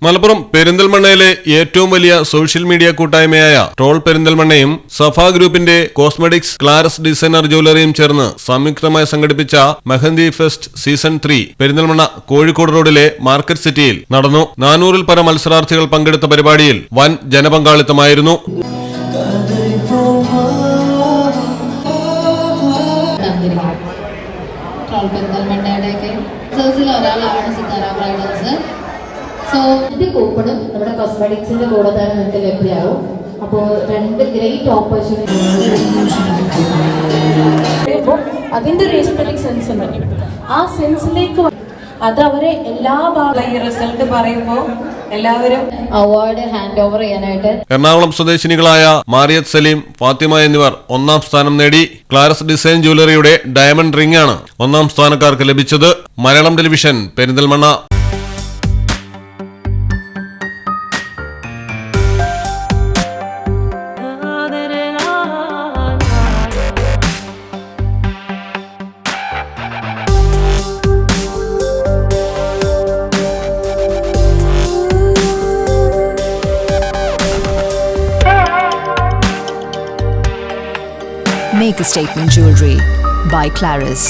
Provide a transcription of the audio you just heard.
മലപ്പുറം പെരിന്തൽമണ്ണയിലെ ഏറ്റവും വലിയ social media കൂട്ടായ്മയായ ട്രോൾ പെരിന്തൽമണ്ണയും സഫ ഗ്രൂപ്പിന്റെ കോസ്മെറ്റിക്സ് ക്ലാരസ് ഡിസൈനർ ജ്വല്ലറിയും ചേർന്ന് സംയുക്തമായി സംഘടിപ്പിച്ച മെഹന്തി ഫെസ്റ്റ് സീസൺ 3 പെരിന്തൽമണ്ണ കോഴിക്കോട് റോഡിലെ മാർക്കറ്റ് സിറ്റിയിൽ നടന്നു. 400-ൽ പരം മത്സരാർത്ഥികൾ പങ്കെടുത്ത പരിപാടിയിൽ വൻ ജനപങ്കാളിത്തമായിരുന്നു. കൂപ്പണും നമ്മുടെ കോസ്മെറ്റിക്സിന്റെ കൂടെ തന്നെ നിങ്ങൾക്ക് ലഭ്യമാവും. അപ്പോൾ 2 ഗ്രേറ്റ് ഓപ്പർച്യൂണിറ്റി. അതിന്റെ ഒരു എസ്തെറ്റിക് സെൻസ് ഉണ്ട്. ആ സെൻസിലേക്ക് അത് അവരെ എല്ലാ ഭാഗം റിസൾട്ട് പറയുമ്പോൾ എല്ലാവരും അവാർഡ് ഹാൻഡ് ഓവർ ചെയ്യാനായിട്ട് എറണാകുളം സ്വദേശിനികളായ മാരിയത്ത് സലീം, ഫാത്തിമ എന്നിവർ 1-ാം സ്ഥാനം നേടി. ക്ലാരസ് ഡിസൈൻ ജ്വല്ലറിയുടെ ഡയമണ്ട് റിംഗ് ആണ് 1-ാം സ്ഥാനക്കാർക്ക് ലഭിച്ചത്. Malayalam television, Perinthalmanna. Make a statement jewelry by Claris.